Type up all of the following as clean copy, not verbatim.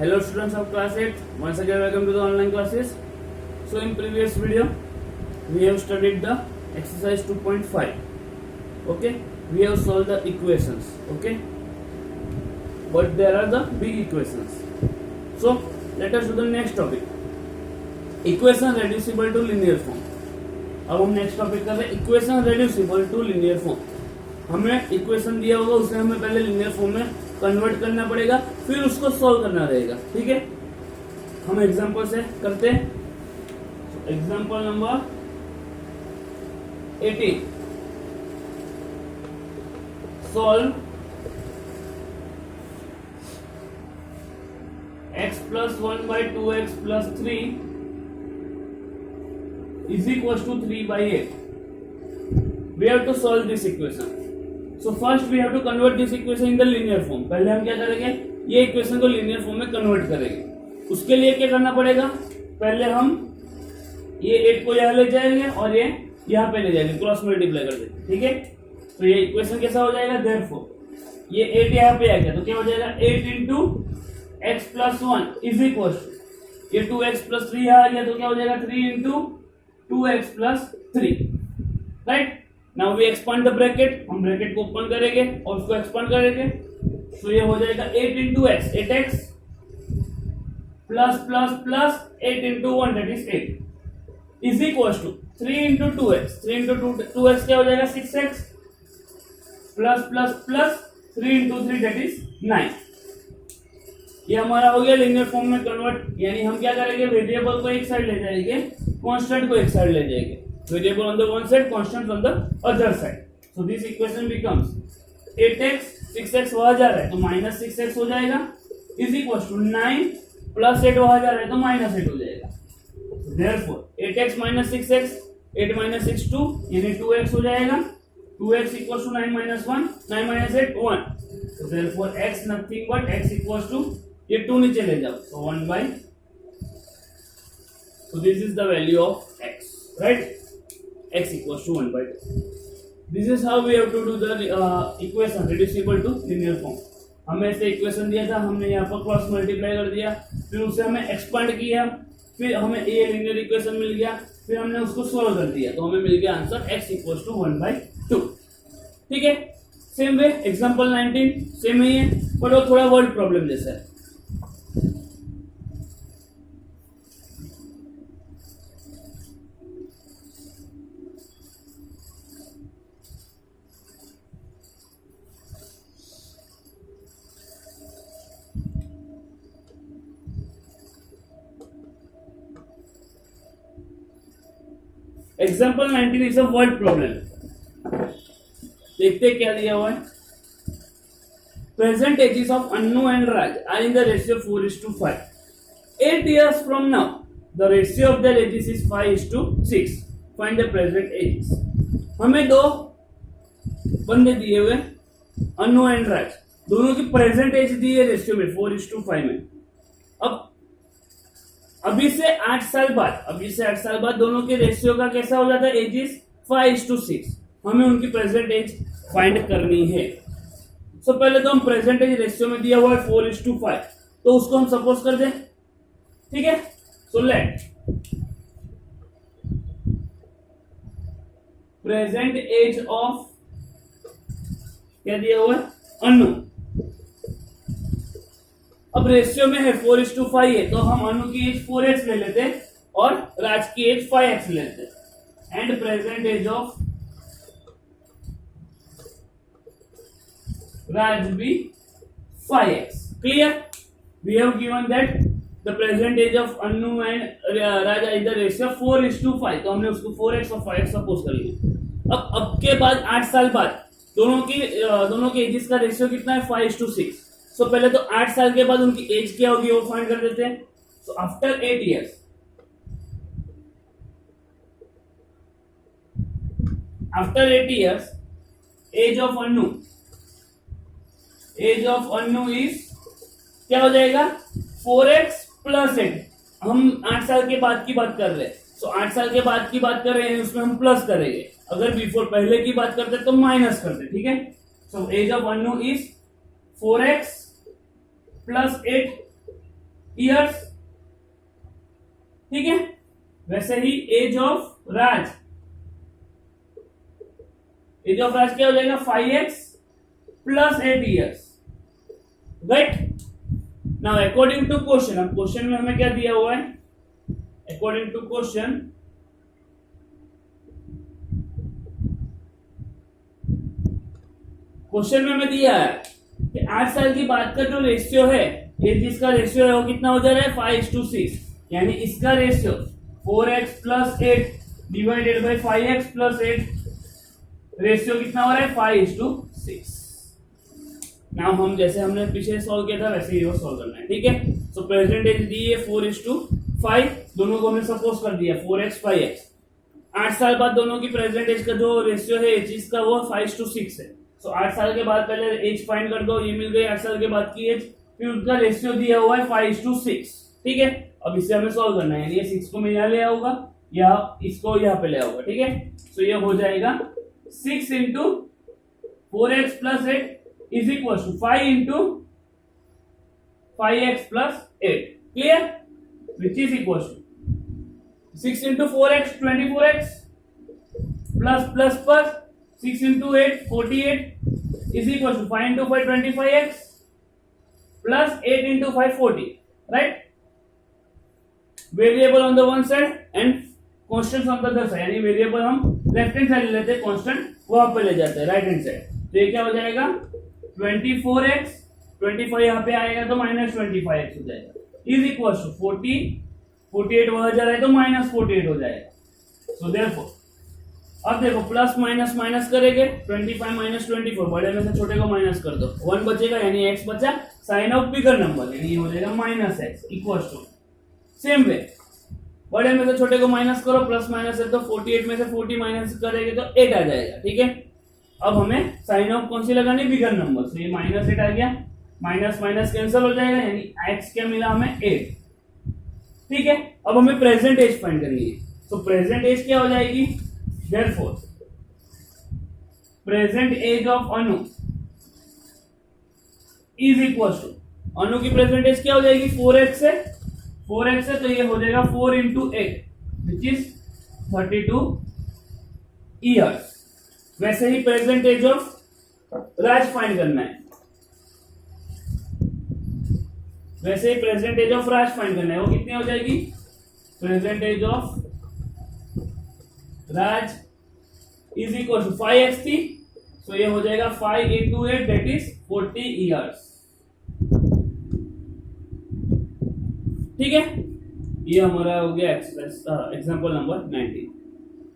Hello students of class 8, once again welcome to the online classes. So in previous video we have studied the exercise 2.5. Okay, we have solved the equations. Okay, but there are the big equations. So let us do the next topic, equation reducible to linear form. अब हम next topic कर रहे हैं equation reducible to linear form. हमें equation दिया होगा, उसे हमें पहले लिनियर फॉर्म में कन्वर्ट करना पड़ेगा, फिर उसको सॉल्व करना रहेगा. ठीक है, हम एग्जांपल से करते हैं. Example number 18, solve x plus 1 by 2x plus 3 is equals to 3 by 8. We have to solve this equation. So first we have to convert this equation in the linear form. पहले हम क्या करेंगे, ये equation को linear form में convert करेंगे. उसके लिए क्या करना पड़ेगा, पहले हम ये 8 को यहाँ ले जाएंगे और ये यहाँ पे ले जाएंगे, क्रॉस मल्टीप्लाई कर देंगे. ठीक है, तो ये इक्वेशन कैसा हो जाएगा, देयरफॉर ये 8 यहाँ पे आ गया तो क्या हो जाएगा, 8 into x plus 1 is equal to ये 2x प्लस 3 यहाँ आ गया तो क्या हो जाएगा, 3 into 2x plus 3. Right, now we expand the bracket. हम ब्रैकेट को ओपन करेंगे और उसको एक्सपांड करेंगे, तो ये हो जाएगा 8 into x, 8x plus plus plus 8 into 1 that is 8 is equal to 3 into 2x. 3 into 2x क्या हो जाएगा, 6x plus plus plus 3 into 3 that is 9. ये हमारा हो गया लिनियर फॉर्म में कन्वर्ट. यानी हम क्या करेंगे, वेरिएबल को एक साइड ले जाएंगे, कांस्टेंट को एक साइड ले जाएंगे. Variable on the one side, constant on the other side. So this equation becomes 8x, 6x वहां जा रहा है तो माइनस 6x हो जाएगा, इज इक्वल टू 9 प्लस 8 वहां जा रहा है तो माइनस 8 हो जाएगा. Therefore 8x minus 6x, 8 minus 6 2 यानी 2x हो जाएगा. 2x equal to 9 minus 1, 9 minus 8 1. so therefore x nothing but x equals to ये 2 नीचे ले जाओ तो 1 by. So this is the value of x, right? X equals to 1 by 2. This is how we have to do the equation reducible to linear form. हमें ऐसे equation दिया था, हमने यहाँ पर क्रॉस मल्टीप्लाई कर दिया, फिर उसे हमें एक्सपांड किया, फिर हमें ये लिनियर इक्वेशन मिल गया, फिर हमने उसको सोल्व कर दिया तो हमें मिल गया answer x equals to 1 by 2. ठीक है, सेम वे एग्जांपल 19 सेम ही है, पर वो थोड़ा वर्ड प्रॉब्लम जैसा है. Example 19 is a word problem. देखते क्या दिया हुआ है. Present ages of Annu and Raj are in the ratio 4:5. 8 years from now the ratio of their ages is 5:6. Find the present ages. हमें दो बंदे दिए हुए, अन्नू एंड राज, दोनों की प्रेजेंट एज दी है रेशियो में 4:5 में. अब अभी से 8 साल बाद दोनों के रेशियो का कैसा हो जाता है, एज इज 5:6. हमें उनकी प्रेजेंट एज फाइंड करनी है. सो पहले तो हम प्रेजेंट एज रेशियो में दिया हुआ है 4:5, तो उसको हम सपोज कर दें. ठीक है, so let present age of क्या दिया हुआ है, अनु. अब रेशियो में है 4:5 है तो हम अनु की एज 4x ले लेते हैं और राज की एज 5x ले लेते हैं. And present age of Raj भी 5x. Clear, we have given that the present age of Anu and Raj is the ratio 4:5, तो हमने उसको 4x और 5x सपोज कर लिया. अब के बाद 8 साल बाद दोनों के एजेस का रेशियो कितना है, 5:6. सो पहले तो 8 साल के बाद उनकी एज क्या होगी वो फाइंड कर देते हैं. So after 8 years, age of Anu is क्या हो जाएगा, 4x प्लस 8. हम 8 साल के बाद की बात कर रहे हैं, सो 8 साल के बाद की बात कर रहे हैं, उसमें हम प्लस करेंगे. अगर बिफोर पहले की बात करते तो माइनस करते. ठीक है, so age of Anu is 4x plus 8 years, ठीक है। वैसे ही age of Raj, age of Raj क्या हो जाएगा 5x plus 8 years, right. Now according to question, अब क्वेश्चन में हमें क्या दिया हुआ है, अकॉर्डिंग टू क्वेश्चन में हमें दिया है कि 8 साल की बात का जो रेशियो है, ये जिसका रेशियो है वो कितना हो जा रहा है 5:6, यानी इसका ratio 4x plus 8 divided by 5x plus 8, ratio कितना हो रहा है 5:6। नाउ हम जैसे हमने पीछे सॉल्व किया था वैसे ही वो सॉल्व करना है, ठीक है। सो प्रेजेंट एज दी है 4:5, दोनों को हमने सपोज कर दिया 4x 5x। 8 साल बाद दोनों की प्रेजेंट एज का जो रेशियो है एज का वो 5:6 है। सो 8 साल के बाद पहले एज फाइंड कर दो, ये मिल गई 8 साल के बाद की एज, फिर उनका रेशियो दिया हुआ है 5:6, ठीक है। अब इसे हमें सॉल्व करना है, यानी ये 6 को मैं यहाँ ले आऊंगा या इसको यहाँ पे ले आऊंगा, ठीक है। सो ये हो जाएगा 6 into 4x plus 8 is equal to 5 into 5x plus 8, clear, which is equal to 6 into 4x 24x plus plus plus 6 into 8 48 is equal to 5 into 5 25x plus 8 into 5 40, right. Variable on the one side and constant on the other side, यानी variable हम left hand side ले लेते हैं, constant वहां पे ले जाते हैं राइट हैंड साइड। तो ये क्या हो जाएगा 24x, 25 यहाँ पे आएगा तो माइनस 25x हो जाएगा, इज इक्वल टू 40, 48 वहां जा रहा है तो माइनस 48 हो जाएगा। सो देयरफॉर अब देखो प्लस माइनस माइनस करेंगे, 25 माइनस 24, बड़े में से छोटे को माइनस कर दो, 1 बचेगा यानी x बचा, साइन ऑफ बिगर नंबर यानी ये हो जाएगा minus x equal to, same way बड़े में से छोटे को माइनस करो, प्लस माइनस है तो 48 में से 40 माइनस करेंगे तो 8 आ जाएगा, ठीक है। अब हमें साइन ऑफ कौन सी लगानी, बिगर नंबर, तो ये माइनस 8 आ गया, माइनस माइनस कैंसिल हो जाएगा यानी x क्या मिला हमें 8, ठीक है। अब हमें प्रेजेंट एज फाइंड करनी है, तो प्रेजेंट एज क्या हो जाएगी, therefore present age of Anu is equal to, Anu की प्रेजेंट एज क्या हो जाएगी 4x है, 4x है तो ये हो जाएगा 4 इंटू 8 विच इज 32 ईयर्स। वैसे ही present age of Raj find करना है, वैसे ही present age of Raj find करना है, वो कितनी हो जाएगी, present age of Raj is equal to 5x थी, तो ये हो जाएगा 5 इंटू 8 दैट इज 40 ईयर्स, ठीक है। ये हमारा हो गया एग्जांपल नंबर 19,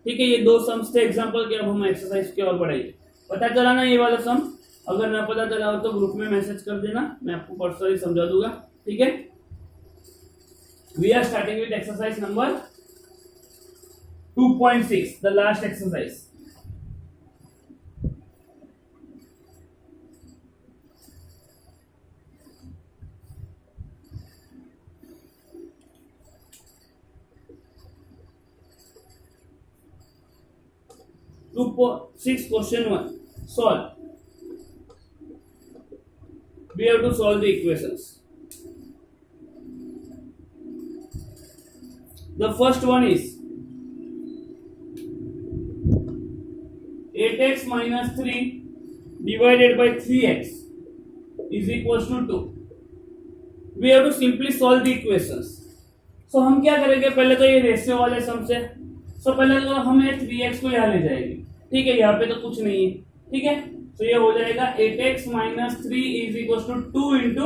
ठीक है। ये 2 सम्स थे एग्जांपल के, अब हम एक्सरसाइज के और बढ़ाएंगे। पता चला ना ये वाला सम, अगर ना पता चला हो तो ग्रुप में मैसेज कर देना, मैं आपको पर्सनली समझा दूंगा, ठीक है। We are starting with exercise number 2.6, the last exercise. Question 1, solve. We have to solve the equations. The first one is 8x minus 3 divided by 3x is equals to 2. We have to simply solve the equations. So हम क्या करेंगे, पहले तो ये ratio वाले सम से, पहले तो हमें 3x को यहाँ ले जाएंगे, ठीक है। यहाँ पे तो कुछ नहीं है, ठीक है। तो ये हो जाएगा 8x minus 3 is equals to 2 into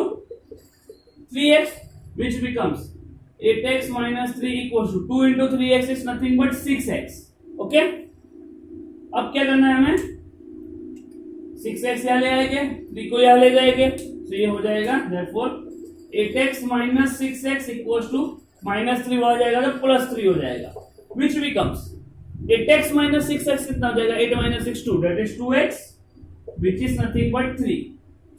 3x which becomes 8x minus 3 equals to 2 into 3x is nothing but 6x, okay. अब क्या करना है हमें, 6x यहाँ ले आएंगे, 3 को यहाँ ले जाएंगे, तो ये हो जाएगा therefore 8x minus 6x equals to -3 हो जाएगा तो +3 हो जाएगा, which becomes 8x minus 6x कितना हो जाएगा, 8 minus 6 2, that is 2x which is nothing but 3,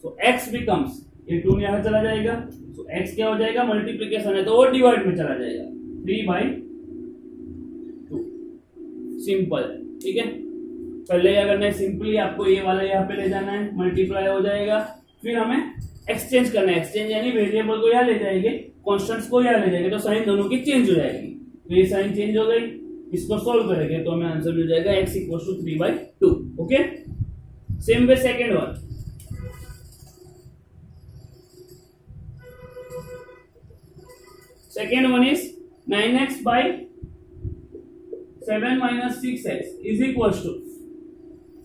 so x becomes, ये 2 यहाँ चला जाएगा, so x क्या हो जाएगा, मल्टीप्लिकेशन है तो वो डिवाइड में चला जाएगा, 3/2, सिंपल, ठीक है। पहले क्या करना है, सिंपली आपको ये वाला यहाँ पे ले जाना है, मल्टीप्लाई हो जाएगा, फिर हमें एक्सचेंज करना है, एक्सचेंज यानी वेरिएबल को यहाँ ले जाएंगे, कॉन्स्टेंट्स को यहाँ ले जाएंगे, तो साइन दोनों की चेंज हो जाएगी। तो ये साइन चेंज हो गई, इसको सोल्व करेंगे तो हमें आंसर मिल जाएगा x equal to 3/2। Okay, same way second one, second one is 9x by 7 minus 6x is equal to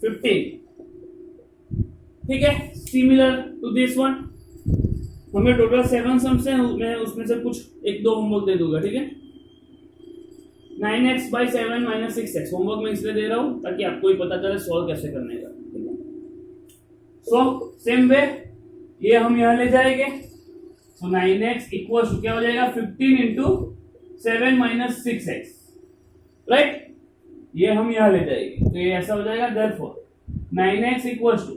15। ठीक है, सिमिलर टू दिस वन, हमें टोटल 7 सम्स हैं, मैं उसमें से कुछ एक दो होमवर्क दे दूंगा। ठीक है, 9x by 7 minus 6x homework मैं इसलिए दे रहा हूं ताकि आपको ही पता चले सॉल्व कैसे करने का। ठीक है, सो सेम वे ये हम यहां ले जाएंगे, सो 9x इक्वल टू क्या हो जाएगा 15 इंटू 7 माइनस 6x, राइट, ये हम यहां ले जाएंगे, तो ये ऐसा हो जाएगा देयरफॉर 9x इक्वल टू,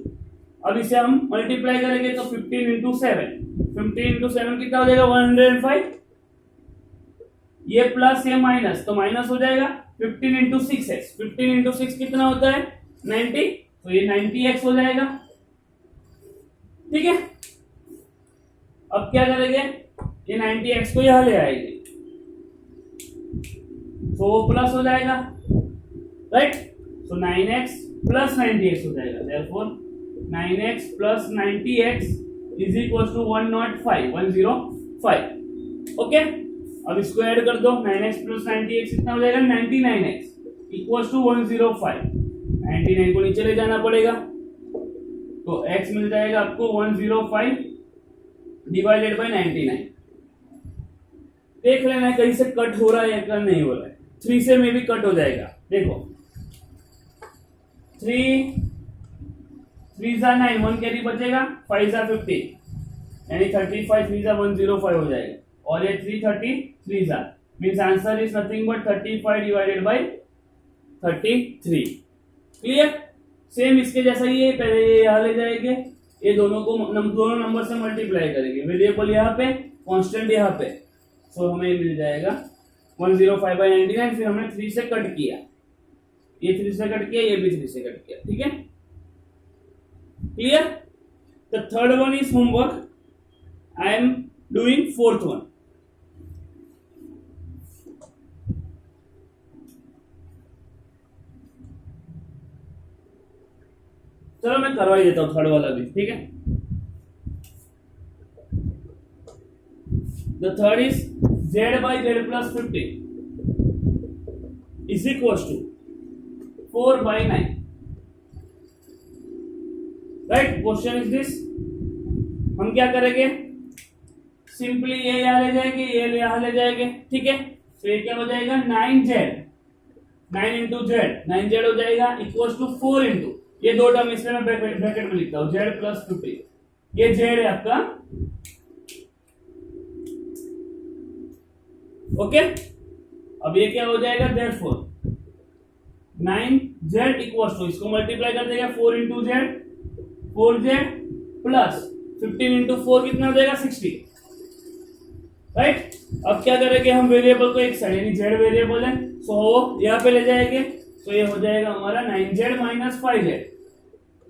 अब इसे हम मल्टीप्लाई करेंगे तो 15 इंटू 7, 15 इंटू 7 कितना हो जाएगा 105, ये प्लस ये माइनस, तो माइनस हो जाएगा 15 इंटू 6x, 15 इंटू 6 कितना होता है 90, तो ये 90x हो जाएगा। ठीक है, अब क्या करेंगे, ये 90x को यहां ले आएंगे, तो वो प्लस हो जाएगा, राइट, सो 9x प्लस 90x हो जाएगा, therefore 9x plus 90x is equal to 105। Okay, अब इसको ऐड कर दो, 9x प्लस 90x कितना हो जाएगा 99x इक्वल टू 105, 99 को नीचे ले जाना पड़ेगा, तो x मिल जाएगा आपको 105 डिवाइडेड बाय 99। देख लेना कहीं से कट हो रहा है या नहीं हो रहा है, 3 से में भी कट हो जाएगा, देखो 3 जा 9, 1 कैरी बचेगा, 5 जा 15 यानी 35, 3 जा 105 हो जाएगा, और ये 333 जा means answer is nothing but 35 divided by 33। Clear, same इसके जैसा ही है, पहले ये यहां ले जाएंगे, ये दोनों नंबर से मल्टीप्लाई करेंगे, वेरिएबल यहाँ पे, कांस्टेंट यहाँ पे, सो हमें मिल जाएगा 105/99, फिर हमने 3 से कट किया, ये 3 से कट किया, ये भी 3 से कट किया। ठीक है, clear, the third one is homework, I am doing fourth one. चलो मैं करवा ही देता हूं थर्ड वाला भी। ठीक है, the third is z by z plus 15 is equals to 4/9, right, question is this, हम क्या करेंगे, सिंपली ये यहां ले जाएंगे, ये यहां ले जाएंगे। ठीक है, तो ये क्या हो जाएगा 9z, 9 इंटू जेड, 9z हो जाएगा इक्वल्स टू 4 इंटू, ये दो टर्म इसमें मैं ब्रैकेट में लिखता हूं, z प्लस 15, ये z है आपका। ओके, अब ये क्या हो जाएगा देयरफॉर 9z इक्वल्स टू, इसको मल्टीप्लाई कर देगा 4 into Z, 4z plus 15 into 4 कितना हो जाएगा 60, राइट। अब क्या करेंगे हम, वेरिएबल को एक साइड यानी z वेरिएबल है, सो यहाँ पे ले जाएंगे, तो ये हो जाएगा हमारा 9z minus 5z,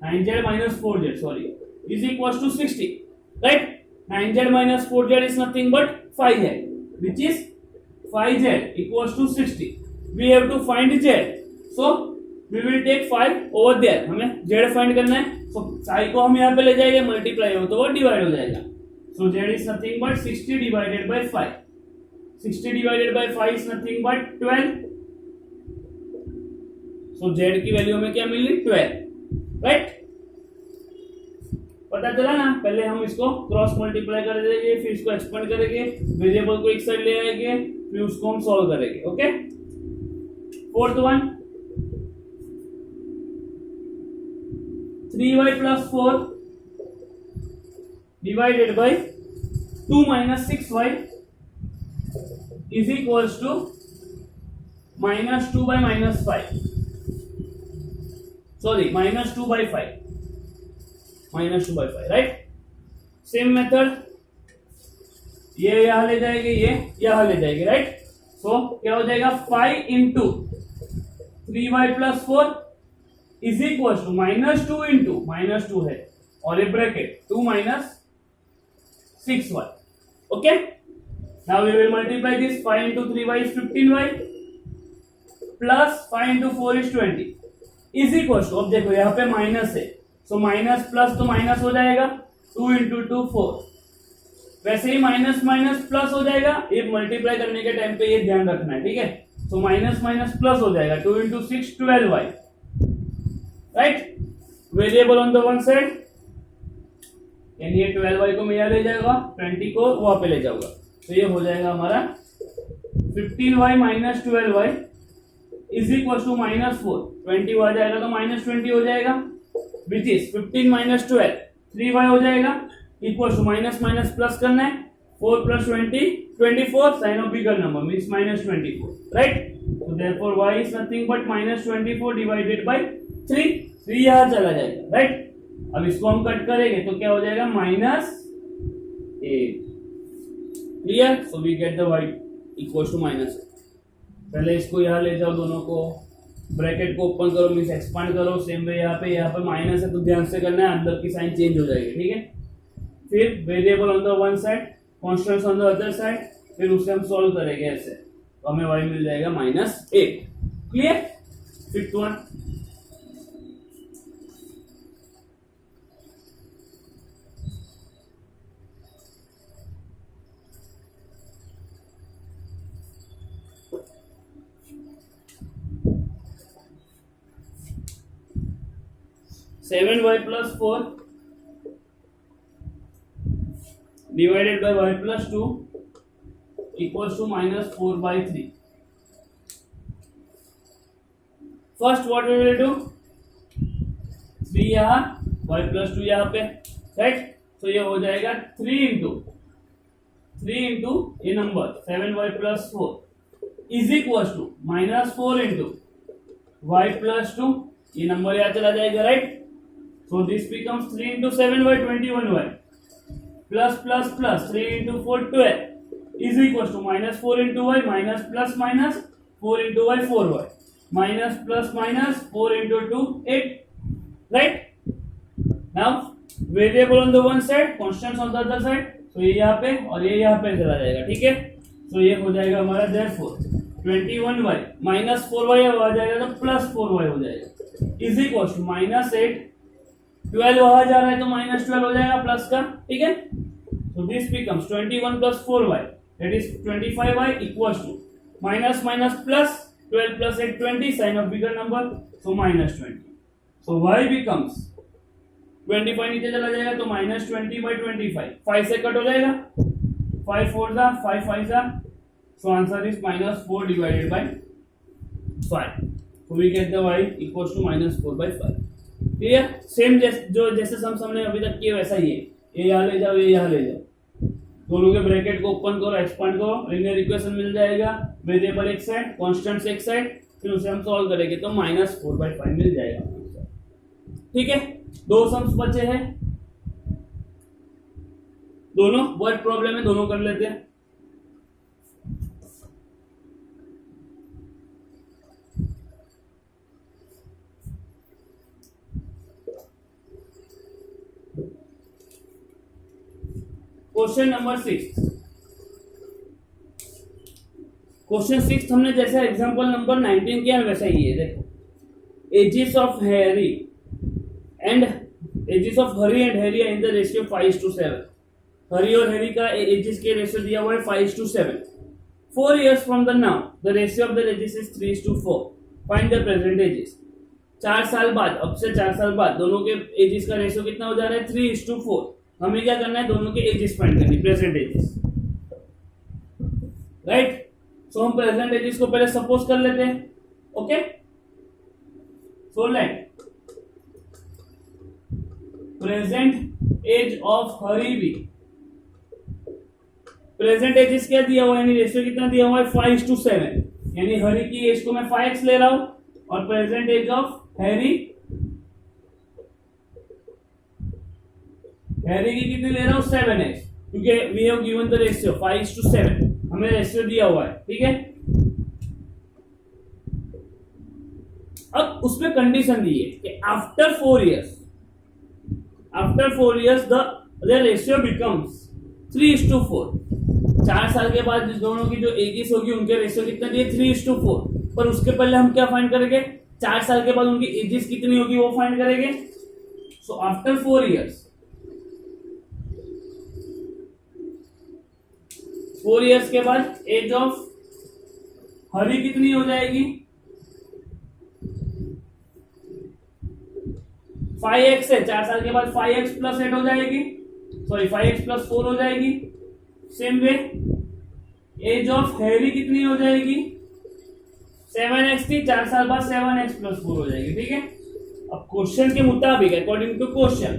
9z minus 4z sorry is equal to 60, right. 9z minus 4z is nothing but 5z, which is 5z equals to 60. We have to find z, so we will take 5 over there. हमें z find करना है, so psi को हम यहाँ पे ले जाएंगे, multiply हो तो वो डिवाइड हो जाएगा, so z is nothing but 60 divided by 5. 60 divided by 5 is nothing but 12. So z की वैल्यू हमें क्या मिली 12, राइट। पता चला ना, पहले हम इसको क्रॉस मल्टीप्लाई कर देंगे, फिर इसको एक्सपेंड करेंगे, वेरिएबल को एक साइड ले आएंगे, फिर उसको हम सॉल्व करेंगे। Okay, fourth one 3y plus 4 divided by 2 minus 6y is equals to minus 2 by minus 5, sorry minus 2 by 5, minus 2 by 5, right. Same method, ये यहां ले जाएंगे, ये यहां ले जाएंगे, राइट। सो क्या हो जाएगा 5 into 3y plus 4 is equal to minus 2 into minus 2 है और ये bracket 2 minus 6y. Okay, now we will multiply this. 5 into 3y is 15y plus 5 into 4 is 20 is equal to, अब देखो यहाँ पे माइनस है, सो माइनस प्लस तो minus हो जाएगा, 2 इंटू 2 4, वैसे ही माइनस माइनस प्लस हो जाएगा, ये मल्टीप्लाई करने के टाइम पे ये ध्यान रखना है, ठीक है। सो माइनस माइनस प्लस हो जाएगा, 2 into 6 12y, right. Variable on the one side, यानी ये 12y को मैं यहाँ ले जाएगा, 20 को वहां पे ले जाऊंगा, तो ये हो जाएगा हमारा 15y minus 12y is equal to minus 4, 20 आ जाएगा तो माइनस 20 हो जाएगा, विच इज 15 माइनस 12 3y हो जाएगा, equal to minus minus plus करना है, 4 plus 20 24, sign of bigger number means minus 24, right. So therefore y is nothing but minus 24 divided by 3, 3 यहाँ चला जाएगा, राइट। अब इसको हम कट करेंगे तो क्या हो जाएगा, minus 8, clear. So we get the y equal to minus. पहले इसको यहाँ ले जाओ, दोनों को ब्रैकेट को ओपन करो मीन्स एक्सपांड करो, सेम वे यहाँ पे माइनस है तो ध्यान से करना है, अंदर की साइन चेंज हो जाएगी, ठीक है। फिर variable on the one side, constants on the other side, फिर उसे हम सॉल्व करेंगे ऐसे, तो हमें y मिल जाएगा -8, clear. Fifth one, seven y plus 4 divided by y plus 2 equals to minus 4 by 3. First what we will do, 3 यहाँ, y plus 2 यहाँ पे, राइट। तो ये हो जाएगा 3 इंटू ये number 7y plus 4 is equal to minus 4 into y plus 2, ये number यहाँ चला जाएगा, right. So this becomes 3 into 7y 21y plus 3 into 4 12 is equals to minus 4 into y minus 4 into y 4y minus 4 into 2 8, right। Now variable on the one side, constants on the other side, so ये यहाँ पे और ये यहाँ पे चला जाएगा, ठीक है। तो ये हो जाएगा हमारा therefore 21y minus 4y आ जाएगा तो plus 4y हो जाएगा is equals to -8, 12 वहां जा रहा है तो -12 हो जाएगा प्लस का, ठीक है। So this becomes 21 plus 4y that is 25y equals to minus minus plus 12 plus 8 20, sign of bigger number, so -20। So y becomes 25 नीचे चला जाएगा तो -20/25, 5 से कट हो जाएगा, 5 4 जा 5 5 जा, so answer is -4 divided by 5, so we get the y equals to -4/5, clear. Same जैसे सम हमने अभी तक किए वैसा ही है, ये यहाँ ले जाओ, ये यहाँ ले जाओ, दोनों के ब्रैकेट को ओपन करो, एक्सपांड करो, लिनियर इक्वेशन मिल जाएगा, वेरिएबल एक साइड, कांस्टेंट्स एक साइड, फिर उसे हम सॉल्व करेंगे तो -4/5 मिल जाएगा, ठीक है। दो सम्स बचे हैं, दोनों वर्ड प्रॉब्लम है, दोनों कर लेते हैं। क्वेश्चन नंबर 6, क्वेश्चन 6 हमने जैसा एग्जांपल नंबर 19 किया वैसा ही है, देखो। Ages of Harry and Harry in the ratio 5:7, Hari और हैरी का एजेस के रेशियो दिया हुआ है 5:7। 4 years from the now the ratio of the ages is 3:4, find the present ages. 4 साल बाद, अब से 4 साल बाद दोनों के एजेस का रेशियो कितना हो जा रहा है, 3:4। हमें क्या करना है, दोनों के एजेस फाइंड करनी, प्रेजेंट एजेस, राइट। सो हम प्रेजेंट एजेस को पहले सपोज कर लेते हैं, okay. So let present age of Hari be, present ages क्या दिया हुआ है, यानी रेशियो कितना दिया हुआ है 5:7, यानी हरी की एज को मैं 5x ले रहा हूं और प्रेजेंट एज ऑफ हैरी की कितनी ले रहा हूं 7x, क्योंकि we have given the ratio 5:7, हमें रेशियो दिया हुआ है, ठीक है। अब उसमें कंडीशन दी है कि after 4 years the ratio becomes 3:4। 4 साल के बाद जिस दोनों की जो एजेस होगी उनके रेशियो कितना दिए 3:4। पर उसके पहले हम क्या फाइंड करेंगे, 4 साल के बाद उनकी एजेस कितनी होगी वो फाइंड करेंगे। सो आफ्टर 4 years, 4 years के बाद एज ऑफ हरी कितनी हो जाएगी 5x है। 4 साल के बाद 5x प्लस 8 हो जाएगी, सॉरी 5x प्लस 4 हो जाएगी। Same way age of Harry कितनी हो जाएगी 7x थी, 4 साल बाद 7x प्लस 4 हो जाएगी। ठीक है, अब क्वेश्चन के मुताबिक अकॉर्डिंग टू क्वेश्चन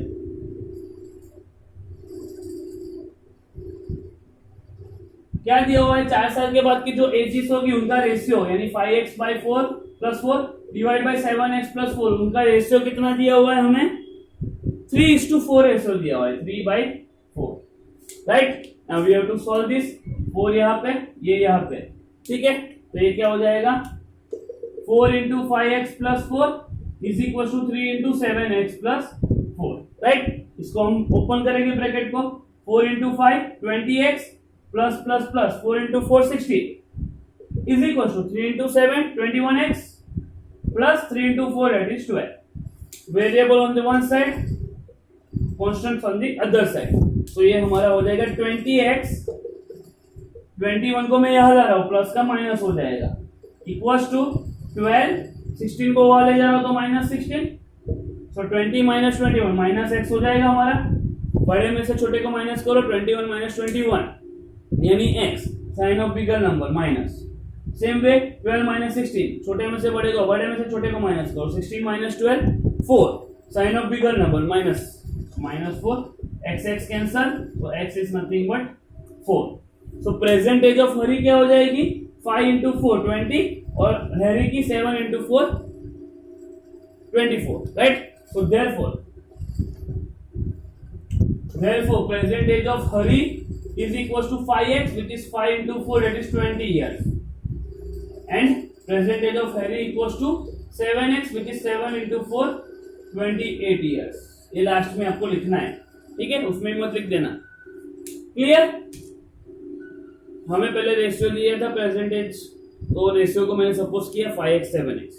क्या दिया हुआ है, 4 साल के बाद की जो एजेस होगी उनका रेशियो यानी 5x/4 plus 4 divide by 7x plus 4, उनका रेशियो कितना दिया हुआ है हमें 3:4 रेशियो दिया हुआ है, 3/4। Right, now we have to solve this. 4 यहाँ पे, ये यहाँ पे। ठीक है, तो ये क्या हो जाएगा 4 into 5x plus 4 is equal to 3 into 7x plus 4। Right, इसको हम ओपन करेंगे ब्रैकेट को, 4 into 5 20x plus plus plus 4 into 4 60 is equal to 3 into 7 21x plus 3 into 4 that is 12। Variable on the one side, constant on the other side। तो ये हमारा हो जाएगा 20x, 21 को मैं यहां ला रहा हूं प्लस का माइनस हो जाएगा, इक्वल्स टू 12, 16 को वहां ले जा रहा हूं तो माइनस 16, सो 20 माइनस 21 माइनस एक्स हो जाएगा हमारा। बड़े में से छोटे को माइनस करो, 21 माइनस 21 यानी x, sign of bigger number minus. Same way 12 minus 16, छोटे में से बड़े को, बड़े में से छोटे को माइनस करो, 16 minus 12 4, sign of bigger number minus, minus 4, x cancel, तो x is nothing but 4। So present age of Hari क्या हो जाएगी 5 into 4 20 और हैरी की 7 into 4 24। Right, so therefore present age of Hari is equals to 5x, which is 5 into 4, that is 20 years, and present age of Hari equals to 7x, which is 7 into 4 28 years। ये last में आपको लिखना है, ठीक है, उसमें मत लिख देना। क्लियर, हमें पहले रेशियो दिया था प्रेजेंट एज, तो रेशियो को मैंने सपोज किया 5x 7x।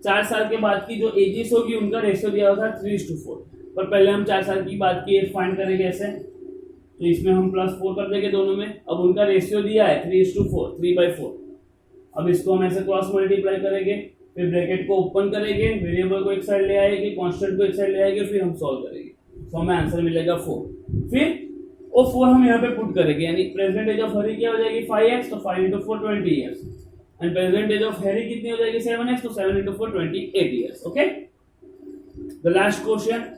4 साल के बाद की जो एजेस होगी उनका रेशियो दिया हुआ था 3:4, पर पहले हम 4 साल की बात की फाइंड करेंगे ऐसे, तो इसमें हम प्लस 4 कर देंगे दोनों में। अब उनका रेशियो दिया है 3:4, 3/4। अब इसको हम ऐसे क्रॉस मल्टीप्लाई करेंगे, फिर ब्रैकेट को ओपन करेंगे, वेरिएबल को एक साइड ले आएंगे, कांस्टेंट को एक साइड ले आएंगे, फिर हम सॉल्व करेंगे, तो हमें आंसर मिलेगा 4। फिर वो 4 हम यहाँ पे पुट करेंगे, यानी प्रेजेंट एज ऑफ हरी क्या हो जाएगी 5x, तो 5 into 4 20 years, and present age of Harry कितनी हो जाएगी 7x, तो 7 into 4 28 years। Okay, the last question,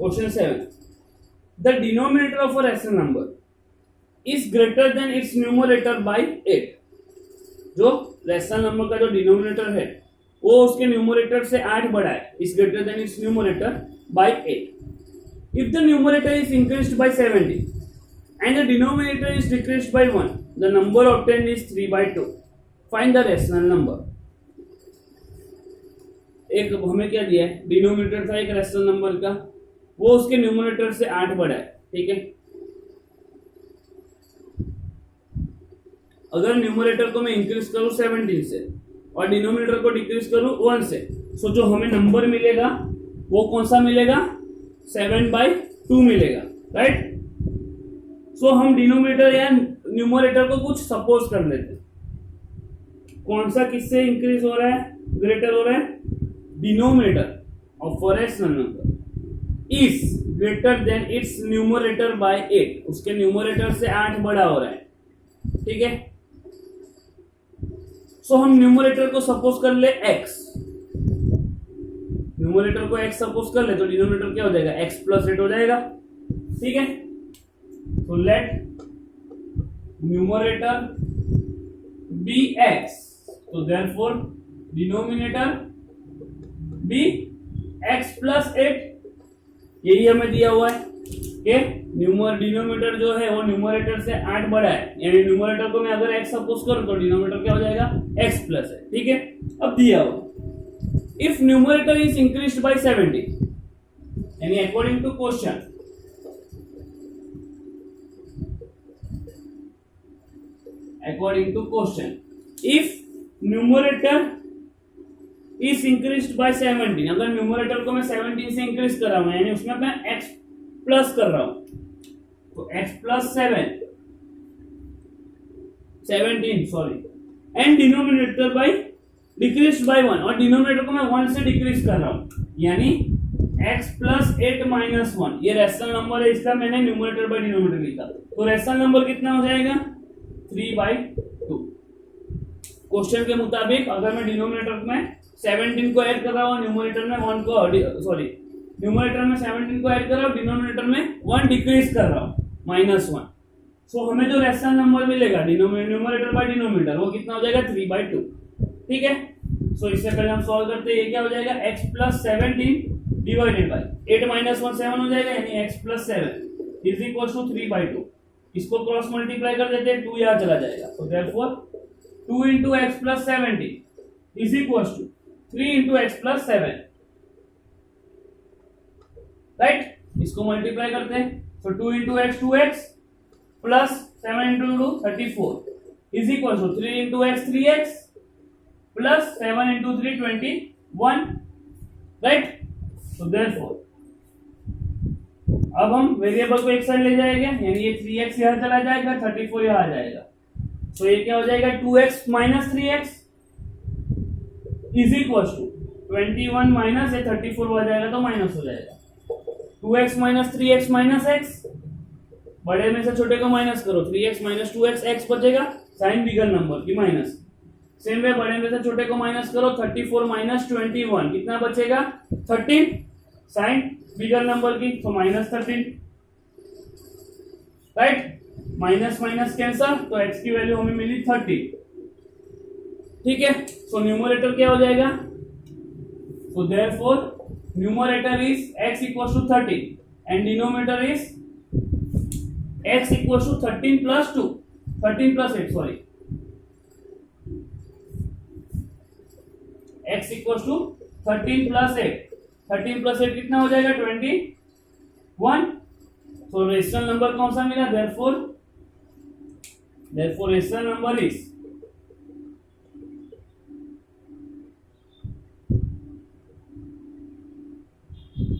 Question 7. The denominator of a rational number is greater than its numerator by 8। जो rational number का जो डिनोमिनेटर है वो उसके न्यूमरेटर से 8 बड़ा है, is greater than its numerator by 8। If the numerator is increased by 70 and the denominator is decreased by 1, the number obtained is 3/2। Find the rational number। एक हमें क्या दिया है, डिनोमिनेटर था एक रैशनल नंबर का, वो उसके न्यूमरेटर से 8 बड़ा है। ठीक है, अगर न्यूमरेटर को मैं इंक्रीज करूं 17 से और डिनोमिनेटर को डिक्रीज करूं 1 से, सो जो हमें नंबर मिलेगा वो कौन सा मिलेगा 7/2 मिलेगा। राइट, सो हम डिनोमिनेटर या न्यूमरेटर को कुछ सपोज कर लेते हैं। कौन सा किससे इंक्रीज हो रहा है, ग्रेटर हो रहा है, denominator of a rational number is greater than its numerator by 8, उसके न्यूमरेटर से 8 बड़ा हो रहा है। ठीक है, सो हम न्यूमरेटर को सपोज कर ले x, न्यूमरेटर को x सपोज कर ले तो डिनोमिनेटर क्या हो जाएगा x प्लस 8 हो जाएगा। ठीक है, तो लेट न्यूमरेटर बी x, तो therefore denominator be x plus 8, यही हमें दिया हुआ है कि डिनोमिनेटर जो है वो न्यूमरेटर से 8 बड़ा है, यानी न्यूमरेटर को मैं अगर x सपोज करूं तो डिनोमिनेटर क्या हो जाएगा x प्लस है। ठीक है, अब दिया हुआ if numerator is increased by 70, यानी according to question if numerator is increased by 17, अगर न्यूमरेटर को मैं 17 से इंक्रीज कर रहा हूं, यानी उसमें मैं x प्लस कर रहा हूं, तो x plus 17 sorry, and denominator by decrease by 1, और डिनोमिनेटर को मैं 1 से डिक्रीज कर रहा हूं, यानी x प्लस 8 माइनस 1, ये रेशनल नंबर है, इसका मैंने न्यूमरेटर बाय डिनोमिनेटर लिखा, तो रेशनल नंबर कितना हो जाएगा 3/2। क्वेश्चन के मुताबिक अगर मैं डिनोमिनेटर में 17 को ऐड कर रहा हूं, न्यूमरेटर में 1 को न्यूमरेटर में 17 को ऐड कर रहा हूं, डिनोमिनेटर में 1 डिक्रीज कर रहा हूं -1, सो हमें जो रेशनल नंबर मिलेगा न्यूमरेटर बाय डिनोमिनेटर वो कितना हो जाएगा 3/2। ठीक है, सो इससे पहले हम सॉल्व करते हैं, ये क्या हो जाएगा x plus 17 divided by 8 minus 1 7 हो जाएगा, यानी x plus 7 is equal to 3/2। इसको क्रॉस मल्टीप्लाई कर देते हैं, 2 यहां चला जाएगा, तो therefore 2 into x plus 17 is equals to 3 into x plus 7, right? इसको मल्टीप्लाई करते हैं, so 2 into x 2x plus 7 into 2 34 is equals to 3 into x 3x plus 7 into 3 21, right? so therefore अब हम वेरिएबल को एक साइड ले जाएंगे, यानी ये 3x यहां चला जाएगा, 34 यहां आ जाएगा, तो ये क्या हो जाएगा 2x minus 3x is equal to 21 minus ये 34 हो जाएगा तो माइनस हो जाएगा, 2x minus 3x minus x, बड़े में से छोटे को माइनस करो, 3x माइनस 2x x बचेगा साइन बिगर नंबर की माइनस, सेम वे बड़े में से छोटे को माइनस करो, 34 माइनस 21 कितना बचेगा 13 साइन बिगर नंबर की, तो minus 13, right? Minus minus cancel, तो x की वैल्यू हमें मिली 30। ठीक है, सो न्यूमरेटर क्या हो जाएगा, so therefore numerator is x equals to 30 and denominator is x equals to 13 plus 2, 13 plus 8 sorry, x equals to 13 plus 8, 13 plus 8 कितना हो जाएगा 21, तो रेशनल नंबर कौन सा मिला, therefore rational number is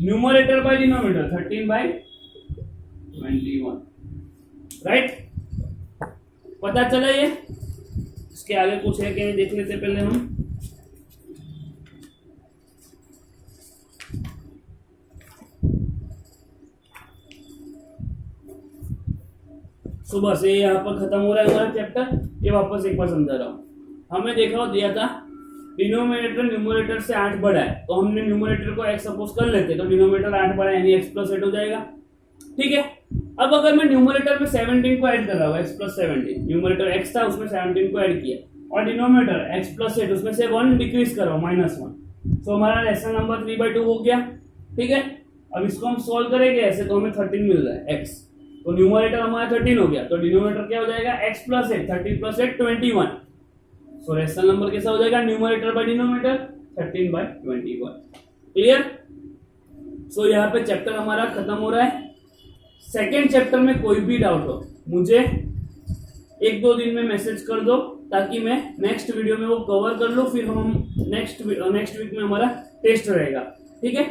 numerator by denominator 13/21, right? पता चला ये? इसके आगे कुछ है क्या देख लेते पहले हम। सुबह से यहाँ पर खत्म हो रहा है हमारा चैप्टर, ये वापस एक बार समझा रहा हूँ। हमें देखा दिया था डिनोमिनेटर न्यूमरेटर से 8 बड़ा है, तो हमने न्यूमरेटर को x सपोज कर लेते, तो डिनोमिनेटर 8 बड़ा है यानी x प्लस 8 हो जाएगा। ठीक है, अब अगर मैं न्यूमरेटर में 17 को ऐड कर रहा हूँ, x प्लस 17, न्यूमरेटर x था उसमें 17 को ऐड किया, और डिनोमिनेटर x प्लस 8 उसमें से 1 डिक्रीज कर रहा हूँ -1, तो हमारा रेशनल नंबर 3/2 हो गया। ठीक है, अब इसको हम सोल्व करेंगे ऐसे, तो हमें 13 मिल रहा है x, तो न्यूमरेटर हमारा 13 हो गया, तो डिनोमिनेटर क्या हो जाएगा x प्लस 8, 13 प्लस 8 21, सो रेशनल नंबर कैसा हो जाएगा न्यूमरेटर बाय डिनोमिनेटर 13/21। क्लियर? सो यहाँ पे चैप्टर हमारा खत्म हो रहा है। सेकेंड चैप्टर में कोई भी डाउट हो मुझे 1-2 दिन में मैसेज कर दो, ताकि मैं नेक्स्ट वीडियो में वो कवर कर लूँ, फिर हम नेक्स्ट वीक में हमारा टेस्ट रहेगा। ठीक है,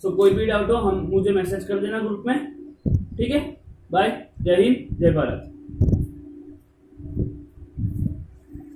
सो कोई भी डाउट हो हम मुझे मैसेज कर देना ग्रुप में। ठीक है, बाय, जय हिंद, जय भारत।